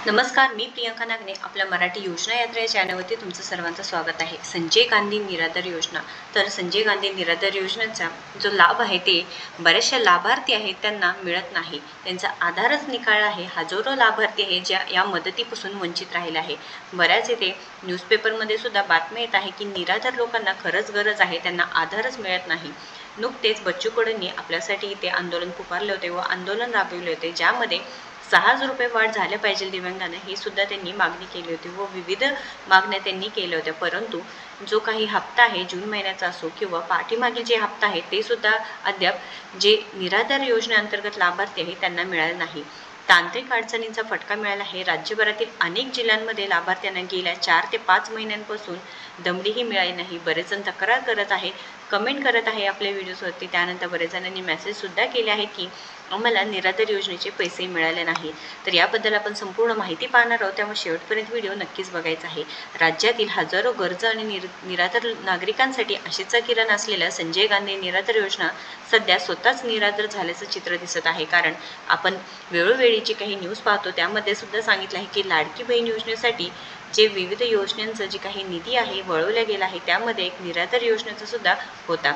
नमस्कार, मी प्रियंका नागने आपल्या मराठी योजना यात्रा या चॅनलवरती तुमचं सर्वांचं स्वागत आहे. संजय गांधी निराधार योजना. तर संजय गांधी निराधार योजनेचा जो लाभ आहे ते बऱ्याचशा लाभार्थी आहेत त्यांना मिळत नाही. त्यांचा आधारच निकाल आहे. हजारो लाभार्थी आहे ज्या या मदतीपासून वंचित राहिले आहे. बऱ्याच येथे न्यूजपेपरमध्ये सुद्धा बातम्या येत आहे की निराधार लोकांना खरंच गरज आहे, त्यांना आधारच मिळत नाही. नुकतेच बच्चू कडूंनी आपल्यासाठी इथे आंदोलन पुकारले होते व आंदोलन राबविले होते, ज्यामध्ये 6,000 रुपये वाढ झाल्या पाहिजे दिव्यांगांना ही सुद्धा त्यांनी मागणी केली होती व विविध मागण्या त्यांनी केल्या होत्या. परंतु जो काही हप्ता आहे जून महिन्याचा असो किंवा पाठीमागील जे हप्ता आहे ते सुद्धा अद्याप जे निराधार योजनेअंतर्गत लाभार्थी आहे त्यांना मिळाले नाही. तांत्रिक अडचणींचा फटका मिळाला आहे. राज्यभरातील अनेक जिल्ह्यांमध्ये लाभार्थ्यांना गेल्या 4 ते 5 महिन्यांपासून दमडीही मिळाली नाही. बरेच जण तक्रार करत आहे, कमेंट करत आहे आपल्या व्हिडिओजवरती. त्यानंतर बरेच जणांनी मेसेजसुद्धा केले आहेत की आम्हाला निराधार योजनेचे पैसे मिळाले नाही. तर याबद्दल आपण संपूर्ण माहिती पाहणार आहोत, त्यामुळे शेवटपर्यंत व्हिडिओ नक्कीच बघायचा आहे. राज्यातील हजारो गरजू आणि निराधार नागरिकांसाठी आशेचा किरण असलेल्या संजय गांधी निराधार योजना सध्या स्वतःच निराधार झाल्याचं चित्र दिसत आहे. कारण आपण वेळोवेळी जे काही न्यूज पाहतो त्यामध्ये सुद्धा सांगितलं आहे की लाडकी बहीण योजनेसाठी जे विविध योजनांचं जे काही निधी आहे वळवला गेला आहे त्यामध्ये एक निराधार योजनेचा सुद्धा होता.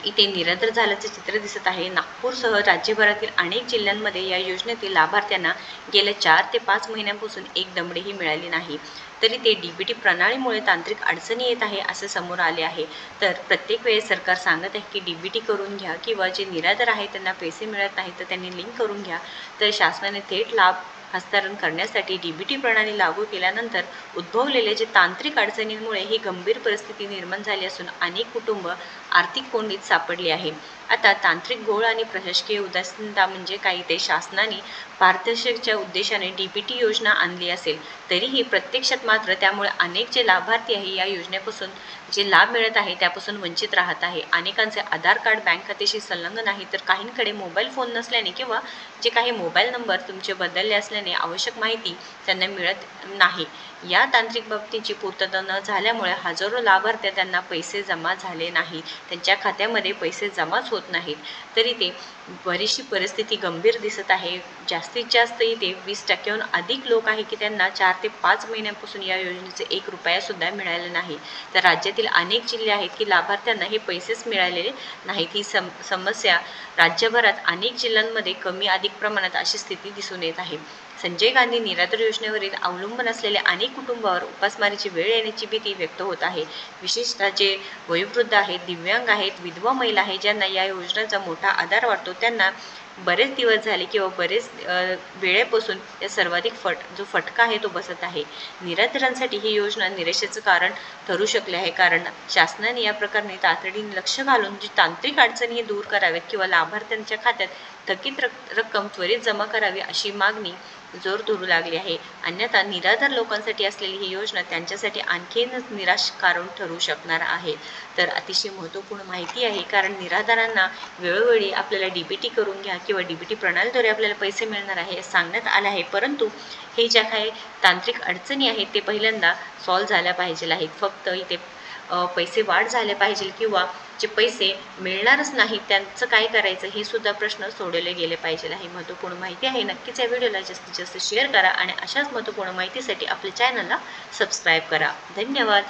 इथे निराधार झाल्याचे चित्र दिसत आहे. नागपूरसह राज्यभरातील अनेक जिल्ह्यांमध्ये या योजनेतील लाभार्थ्यांना गेल्या 4 ते 5 महिन्यांपासून एक दमडीही मिळाली नाही. तरी ते डीबीटी प्रणालीमुळे तांत्रिक अडचणी येत आहे असे समोर आले आहे. तर प्रत्येक वेळेस सरकार सांगत आहे की डीबीटी करून घ्या किंवा जे निराधार आहे त्यांना पैसे मिळत नाही तर त्यांनी लिंक करून घ्या. तर शासनाने थेट लाभ हस्तांतरण करण्यासाठी डीबीटी प्रणाली लागू केल्यानंतर उद्भवलेल्या जे तांत्रिक अडचणींमुळे ही गंभीर परिस्थिती निर्माण झाली असून अनेक कुटुंब आर्थिक कोंडीत सापडली आहे. आता तांत्रिक घोळ आणि प्रशासकीय उदासीनता म्हणजे काही ते शासनाने पारदर्शकतेच्या उद्देशाने डीबीटी योजना आणली असेल तरीही प्रत्यक्षात मात्र त्यामुळे अनेक जे लाभार्थी आहे या योजनेपासून जे लाभ मिळत आहे त्यापासून वंचित राहत आहे. अनेकांचे आधार कार्ड बँक खात्याशी संलग्न नाही तर काहींकडे मोबाईल फोन नसल्याने किंवा जे काही मोबाईल नंबर तुमचे बदलले असल्याने आवश्यक माहिती त्यांना मिळत नाही. या तांत्रिक बाबतीची पूर्तता न झाल्यामुळे हजारो लाभार्थी त्यांना पैसे जमा झाले नाही, त्यांच्या खात्यामध्ये पैसे जमाच होत नाहीत. तरी ते बरीचशी परिस्थिती गंभीर दिसत आहे. जास्तीत जास्त इथे 20% अधिक लोक आहे की त्यांना 4 ते 5 महिन्यांपासून या योजनेचे 1 रुपया सुद्धा मिळाले नाही. तर राज्यातील अनेक जिल्हे आहेत की लाभार्थ्यांना हे पैसेच मिळालेले नाहीत. ही समस्या राज्यभरात अनेक जिल्ह्यांमध्ये कमी अधिक प्रमाणात अशी स्थिती दिसून येत आहे. संजय गांधी निराधार योजनेवरील अवलंबून असलेल्या अनेक कुटुंबावर उपासमारीची वेळ येण्याची भीती व्यक्त होत आहे. विशेषतः जे वयोवृद्ध आहेत, दिव्यांग आहेत, विधवा महिला आहेत ज्यांना या योजनेचा मोठा आधार वाटतो त्यांना बरेच दिवस झाले किंवा बरेच वेळेपासून या सर्वाधिक जो फटका आहे तो बसत आहे. निराधारांसाठी ही योजना निराशेचं कारण ठरू शकले आहे. कारण शासनाने या प्रकरणी तातडीने लक्ष घालून जी तांत्रिक अडचणी हे दूर कराव्यात किंवा लाभार्थ्यांच्या खात्यात थकीत रक्कम त्वरित जमा करावी अशी मागणी जोर धरू लागली आहे. अन्यथा निराधार लोकांसाठी असलेली ही योजना त्यांच्यासाठी आणखीनच निराश कारण ठरू शकणार आहे. तर अतिशय महत्त्वपूर्ण माहिती आहे, कारण निराधारांना वेळोवेळी आपल्याला डीबीटी करून घ्या किंवा डीबीटी प्रणालीद्वारे आपल्याला पैसे मिळणार आहे हे सांगण्यात आले आहे. परंतु हे ज्या काही तांत्रिक अडचणी आहेत ते पहिल्यांदा सॉल्व्ह झाल्या पाहिजे आहेत. फक्त इथे पैसे वाढ झाले पाहिजे किंवा जे पैसे मिळणारच नाही त्यांचं काय करायचं हे सुद्धा प्रश्न सोडवले गेले पाहिजे आहे. महत्त्वपूर्ण माहिती आहे. नक्कीच या व्हिडिओला जास्तीत जास्त शेअर करा आणि अशाच महत्त्वपूर्ण माहितीसाठी आपल्या चॅनलला सबस्क्राईब करा. धन्यवाद.